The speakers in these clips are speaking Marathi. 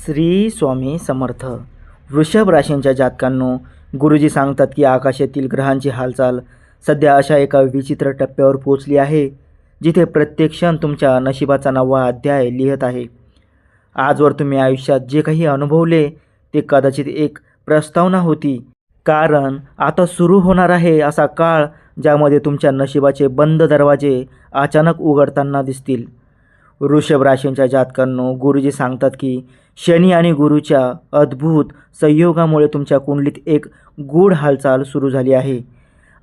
श्री स्वामी समर्थ. वृषभ राशींच्या जातकांनो, गुरुजी सांगतात की आकाशातील ग्रहांची हालचाल सध्या अशा एका विचित्र टप्प्यावर पोहोचली आहे जिथे प्रत्येक क्षण तुमच्या नशिबाचा नवा अध्याय लिहित आहे. आजवर तुम्ही आयुष्यात जे काही अनुभवले ते कदाचित एक प्रस्तावना होती, कारण आता सुरू होणार आहे असा काळ ज्यामध्ये तुमच्या नशिबाचे बंद दरवाजे अचानक उघडताना दिसतील. वृषभ राशींच्या जातकांनो, गुरुजी सांगतात की शनी आणि गुरुच्या अद्भुत संयोगामुळे तुमच्या कुंडलीत एक गूढ हालचाल सुरू झाली आहे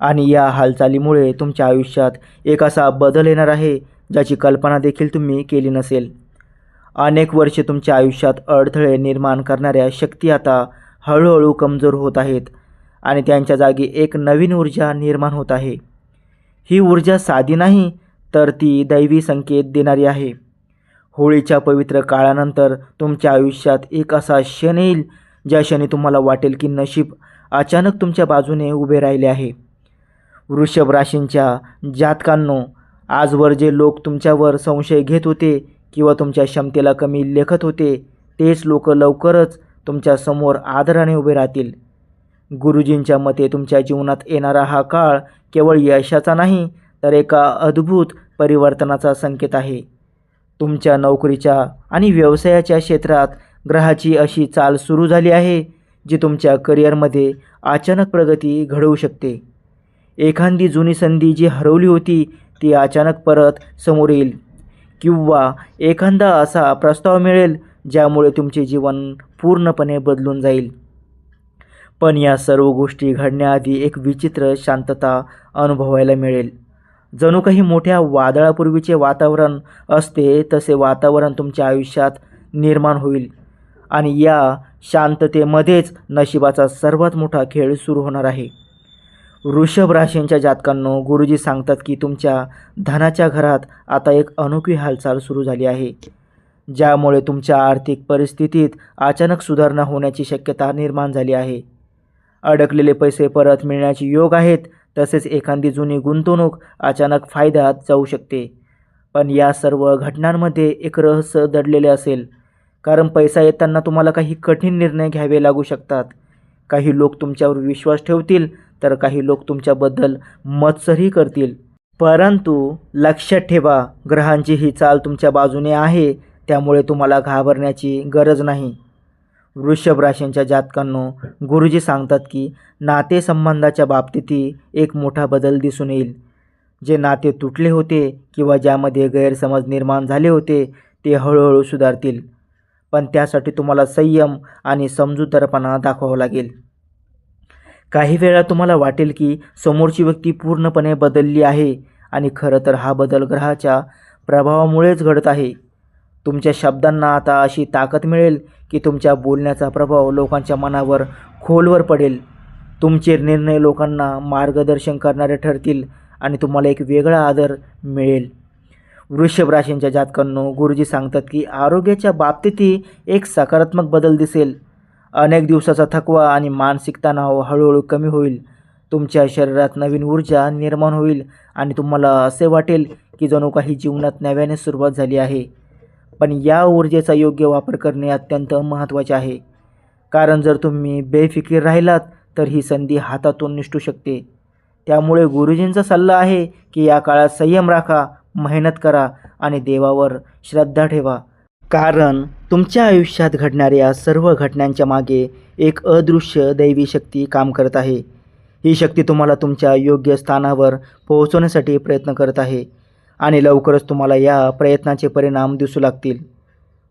आणि या हालचालीमुळे तुमच्या आयुष्यात एक असा बदल येणार आहे ज्याची कल्पना देखील तुम्ही केली नसेल. अनेक वर्षे तुमच्या आयुष्यात अडथळे निर्माण करणाऱ्या शक्ती आता हळूहळू कमजोर होत आहेत आणि त्यांच्या जागी एक नवीन ऊर्जा निर्माण होत आहे. ही ऊर्जा साधी नाही, तर ती दैवी संकेत देणारी आहे. होळीच्या पवित्र काळानंतर तुमच्या आयुष्यात एक असा क्षण येईल ज्या क्षणी तुम्हाला वाटेल की नशीब अचानक तुमच्या बाजूने उभे राहिले आहे. वृषभ राशींच्या जातकांनो, आजवर जे लोक तुमच्यावर संशय घेत होते किंवा तुमच्या क्षमतेला कमी लेखत होते, तेच लोक लवकरच तुमच्या समोर आदराने उभे राहतील. गुरुजींच्या मते तुमच्या जीवनात येणारा हा काळ केवळ यशाचा नाही, तर एका अद्भुत परिवर्तनाचा संकेत आहे. तुमच्या नोकरीच्या आणि व्यवसायाच्या क्षेत्रात ग्रहाची अशी चाल सुरू झाली आहे जी तुमच्या करिअरमध्ये अचानक प्रगती घडवू शकते. एखादी जुनी संधी जी हरवली होती ती अचानक परत समोर येईल किंवा एखादा असा प्रस्ताव मिळेल ज्यामुळे तुमचे जीवन पूर्णपणे बदलून जाईल. पण या सर्व गोष्टी घडण्याआधी एक विचित्र शांतता अनुभवायला मिळेल. जणू काही मोठ्या वादळापूर्वीचे वातावरण असते तसे वातावरण तुमच्या आयुष्यात निर्माण होईल आणि या शांततेमध्येच नशिबाचा सर्वात मोठा खेळ सुरू होणार आहे. वृषभ राशींच्या जातकांनो, गुरुजी सांगतात की तुमच्या धनाच्या घरात आता एक अनोखी हालचाल सुरू झाली आहे, ज्यामुळे तुमच्या आर्थिक परिस्थितीत अचानक सुधारणा होण्याची शक्यता निर्माण झाली आहे. अडकलेले पैसे परत मिळण्याचे योग आहेत, तसेच एखादी जुनी गुंतवणूक अचानक फायद्यात जाऊ शकते. पण या सर्व घटनांमध्ये एक रहस्य दडलेले असेल, कारण पैसा येताना तुम्हाला काही कठीण निर्णय घ्यावे लागू शकतात. काही लोक तुमच्यावर विश्वास ठेवतील तर काही लोक तुमच्याबद्दल मत्सरही करतील. परंतु लक्षात ठेवा, ग्रहांची ही चाल तुमच्या बाजूने आहे, त्यामुळे तुम्हाला घाबरण्याची गरज नाही. वृषभ राशींच्या जातकांनो, गुरुजी सांगतात की नातेसंबंधाच्या बाबतीतही एक मोठा बदल दिसून येईल. जे नाते तुटले होते किंवा ज्यामध्ये गैरसमज निर्माण झाले होते ते हळूहळू सुधारतील, पण त्यासाठी तुम्हाला संयम आणि समजूतदारपणा दाखवावा लागेल. काही वेळा तुम्हाला वाटेल की समोरची व्यक्ती पूर्णपणे बदलली आहे आणि खरं तर हा बदल ग्रहाच्या प्रभावामुळेच घडत आहे. तुमच्या शब्दांना आता अशी ताकद मिळेल की तुमच्या बोलण्याचा प्रभाव लोकांच्या मनावर खोलवर पडेल. तुमचे निर्णय लोकांना मार्गदर्शन करणारे ठरतील आणि तुम्हाला एक वेगळा आदर मिळेल. वृषभ राशींच्या जातकांनो, गुरुजी सांगतात की आरोग्याच्या बाबतीतही एक सकारात्मक बदल दिसेल. अनेक दिवसाचा थकवा आणि मानसिक तणाव हळूहळू कमी होईल. तुमच्या शरीरात नवीन ऊर्जा निर्माण होईल आणि तुम्हाला असे वाटेल की जणू काही जीवनात नव्याने सुरुवात झाली आहे. पण या ऊर्जेचा योग्य वापर करणे अत्यंत महत्त्वाचे आहे, कारण जर तुम्ही बेफिकीर राहिलात तर ही संधी हातातून निसटू शकते. त्यामुळे गुरुजींचा सल्ला आहे की या काळात संयम राखा, मेहनत करा आणि देवावर श्रद्धा ठेवा, कारण तुमच्या आयुष्यात घडणाऱ्या सर्व घटनांच्या मागे एक अदृश्य दैवी शक्ती काम करत आहे. ही शक्ती तुम्हाला तुमच्या योग्य स्थानावर पोहोचवण्यासाठी प्रयत्न करत आहे आणि लवकरच तुम्हाला या प्रयत्नाचे परिणाम दिसू लागतील.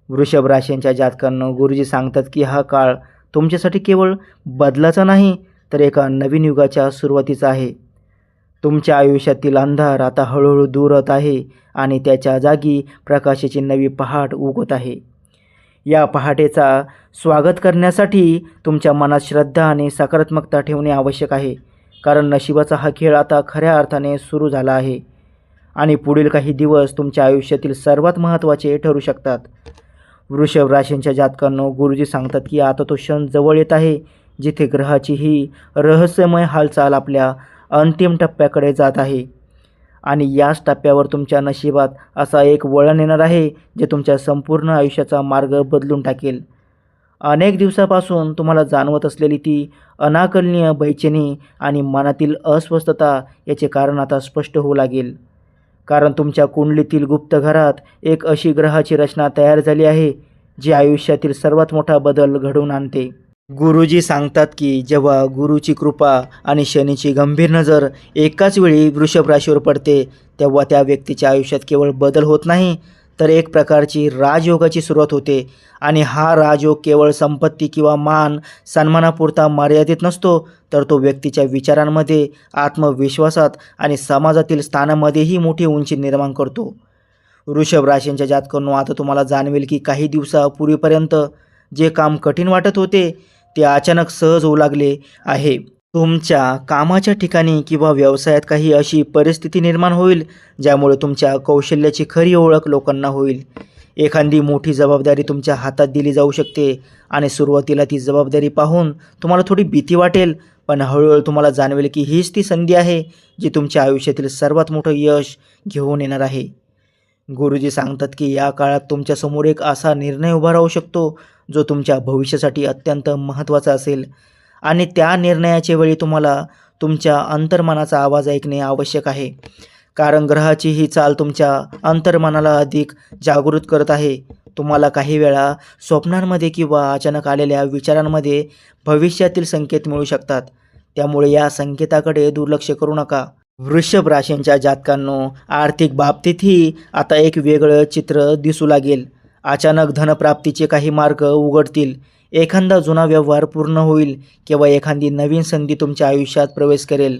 वृषभ राशींच्या जातकांना गुरुजी सांगतात की हा काळ तुमच्यासाठी केवळ बदलाचा नाही, तर एका नवीन युगाच्या सुरुवातीचा आहे. तुमच्या आयुष्यातील अंधार आता हळूहळू दूर होत आहे आणि त्याच्या जागी प्रकाशाची नवी पहाट उगवत आहे. या पहाटेचा स्वागत करण्यासाठी तुमच्या मनात श्रद्धा आणि सकारात्मकता ठेवणे आवश्यक आहे, कारण नशिबाचा हा खेळ आता खऱ्या अर्थाने सुरू झाला आहे आणि पुढील काही दिवस तुमच्या आयुष्यातील सर्वात महत्त्वाचे ठरू शकतात. वृषभ राशींच्या जातकांनो, गुरुजी सांगतात की आता तो क्षण जवळ येत आहे जिथे ग्रहाची ही रहस्यमय हालचाल आपल्या अंतिम टप्प्याकडे जात आहे आणि याच टप्प्यावर तुमच्या नशिबात असा एक वळण येणार आहे जे तुमच्या संपूर्ण आयुष्याचा मार्ग बदलून टाकेल. अनेक दिवसापासून तुम्हाला जाणवत असलेली ती अनाकलनीय बेचैनी आणि मनातील अस्वस्थता याचे कारण आता स्पष्ट होऊ लागेल. कारण तुमच्या कुंडलीतील गुप्त घरात एक अशी ग्रहाची रचना तयार झाली आहे जी आयुष्यातील सर्वात मोठा बदल घडवून आणते. गुरुजी सांगतात की जेव्हा गुरुची कृपा आणि शनीची गंभीर नजर एकाच वेळी वृषभ राशीवर पडते, तेव्हा त्या व्यक्तीच्या आयुष्यात केवळ बदल होत नाही, तर एक प्रकारची राजयोगाची सुरुवात होते. आणि हा राजयोग केवळ संपत्ती किंवा मान सन्मानापुरता मर्यादित नसतो, तर तो व्यक्तीच्या विचारांमध्ये, आत्मविश्वासात आणि समाजातील स्थानामध्येही मोठी उंची निर्माण करतो. वृषभ राशींच्या जातकांनो, आता तुम्हाला जाणवेल की काही दिवसापूर्वीपर्यंत जे काम कठीण वाटत होते ते अचानक सहज होऊ लागले आहे. तुमच्या कामाच्या ठिकाणी किंवा व्यवसायात काही अशी परिस्थिती निर्माण होईल ज्यामुळे तुमच्या कौशल्याची खरी ओळख लोकांना होईल. एखादी मोठी जबाबदारी तुमच्या हातात दिली जाऊ शकते आणि सुरुवातीला ती जबाबदारी पाहून तुम्हाला थोडी भीती वाटेल, पण हळूहळू तुम्हाला जाणवेल की हीच ती संधी आहे जी तुमच्या आयुष्यातील सर्वात मोठं यश घेऊन येणार आहे. गुरुजी सांगतात की या काळात तुमच्यासमोर एक असा निर्णय उभा राहू शकतो जो तुमच्या भविष्यासाठी अत्यंत महत्त्वाचा असेल, आणि त्या निर्णयाच्या वेळी तुम्हाला तुमच्या अंतर्मनाचा आवाज ऐकणे आवश्यक आहे. कारण ग्रहाची ही चाल तुमच्या अंतर्मनाला अधिक जागृत करत आहे. तुम्हाला काही वेळा स्वप्नांमध्ये किंवा अचानक आलेल्या विचारांमध्ये भविष्यातील संकेत मिळू शकतात, त्यामुळे या संकेताकडे दुर्लक्ष करू नका. वृषभ राशींच्या जातकांनो, आर्थिक बाबतीतही आता एक वेगळं चित्र दिसू लागेल. अचानक धनप्राप्तीचे काही मार्ग उघडतील, एखादा जुना व्यवहार पूर्ण होईल किंवा एखादी नवीन संधी तुमच्या आयुष्यात प्रवेश करेल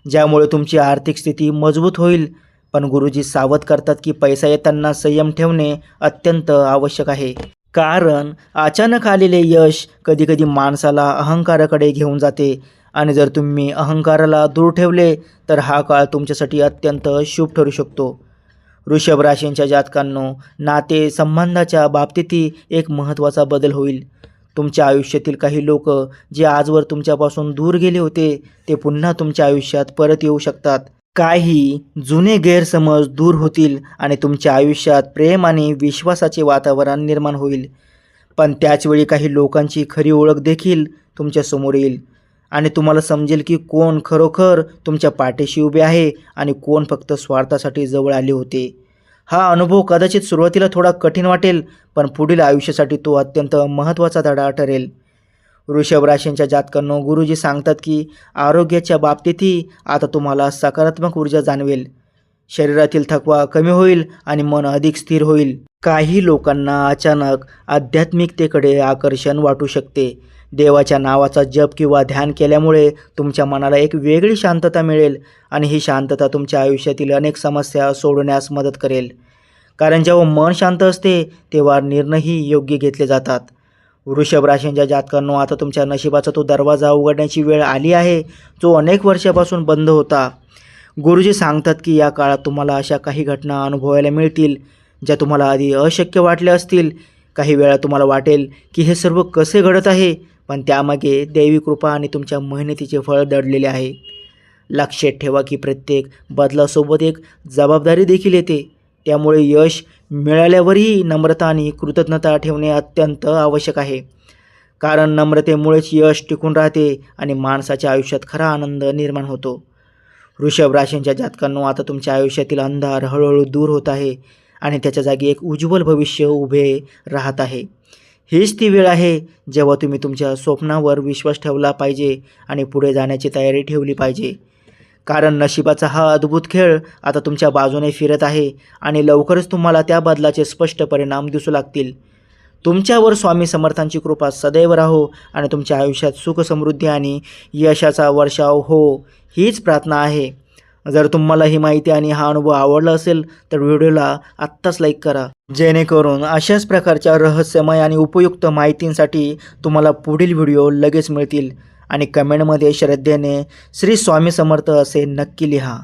ज्यामुळे तुमची आर्थिक स्थिती मजबूत होईल. पण गुरुजी सावध करतात की पैसा येताना संयम ठेवणे अत्यंत आवश्यक आहे. कारण अचानक आलेले यश कधीकधी माणसाला अहंकाराकडे घेऊन जाते, आणि जर तुम्ही अहंकाराला दूर ठेवले तर हा काळ तुमच्यासाठी अत्यंत शुभ ठरू शकतो. वृषभ राशींच्या जातकांनो, नाते संबंधाच्या बाबतीतही एक महत्त्वाचा बदल होईल. तुमच्या आयुष्यातील काही लोक जे आजवर तुमच्यापासून दूर गेले होते ते पुन्हा तुमच्या आयुष्यात परत येऊ शकतात. काही जुने गैरसमज दूर होतील आणि तुमच्या आयुष्यात प्रेम आणि विश्वासाचे वातावरण निर्माण होईल. पण त्याचवेळी काही लोकांची खरी ओळख देखील तुमच्या समोर येईल आणि तुम्हाला समजेल की कोण खरोखर तुमच्या पाठीशी उभे आहे आणि कोण फक्त स्वार्थासाठी जवळ आले होते. हा अनुभव कदाचित सुरुवातीला थोडा कठीण वाटेल, पण पुढील आयुष्यासाठी तो अत्यंत महत्त्वाचा धडा ठरेल. वृषभ राशींच्या जातकांनो, गुरुजी सांगतात की आरोग्याच्या बाबतीतही आता तुम्हाला सकारात्मक ऊर्जा जाणवेल. शरीरातील थकवा कमी होईल आणि मन अधिक स्थिर होईल. काही लोकांना अचानक आध्यात्मिकतेकडे आकर्षण वाटू शकते. देवाच्या नावाचा जप किंवा ध्यान केल्यामुळे तुमच्या मनाला एक वेगळी शांतता मिळेल आणि ही शांतता तुमच्या आयुष्यातील अनेक समस्या सोडवण्यास मदत करेल. कारण जेव्हा मन शांत असते तेव्हा निर्णयही योग्य घेतले जातात. वृषभ राशींच्या जातकांनो, आता तुमच्या नशिबाचा तो दरवाजा उघडण्याची वेळ आली आहे जो अनेक वर्षापासून बंद होता. गुरुजी सांगतात की या काळात तुम्हाला अशा काही घटना अनुभवायला मिळतील ज्या तुम्हाला आधी अशक्य वाटल्या असतील. काही वेळा तुम्हाला वाटेल की हे सर्व कसे घडत आहे, पण त्यामागे दैवी कृपा आणि तुमच्या मेहनतीचे फळ दडलेले आहे. लक्षात ठेवा की प्रत्येक बदलासोबत एक जबाबदारी देखील येते. त्यामुळे यश मिळाल्यावरही नम्रता आणि कृतज्ञता ठेवणे अत्यंत आवश्यक आहे. कारण नम्रतेमुळेच यश टिकून राहते आणि माणसाच्या आयुष्यात खरा आनंद निर्माण होतो. वृषभ राशींच्या जातकांनो, आता तुमच्या आयुष्यातील अंधार हळूहळू दूर होत आहे आणि त्याच्या जागी एक उज्ज्वल भविष्य उभे राहत आहे. हीच ती वेळ आहे जेव्हा तुम्ही तुमच्या स्वप्नावर विश्वास ठेवला पाहिजे आणि पुढे जाण्याची तयारी ठेवली पाहिजे. कारण नशिबाचा हा अद्भुत खेळ आता तुमच्या बाजूने फिरत आहे आणि लवकरच तुम्हाला त्या बदलाचे स्पष्ट परिणाम दिसू लागतील. तुमच्यावर स्वामी समर्थांची कृपा सदैव राहो आणि तुमच्या आयुष्यात सुख, समृद्धी आणि यशाचा वर्षाव हो, हीच प्रार्थना आहे. जर तुम्हाला ही माहिती आणि हा अनुभव आवडला असेल तर व्हिडिओला आत्ताच लाईक करा, जेणेकरून अशाच प्रकारच्या रहस्यमय आणि उपयुक्त माहितींसाठी तुम्हाला पुढील व्हिडिओ लगेच मिळतील. आणि कमेंटमध्ये श्रद्धेने श्री स्वामी समर्थ असे नक्की लिहा.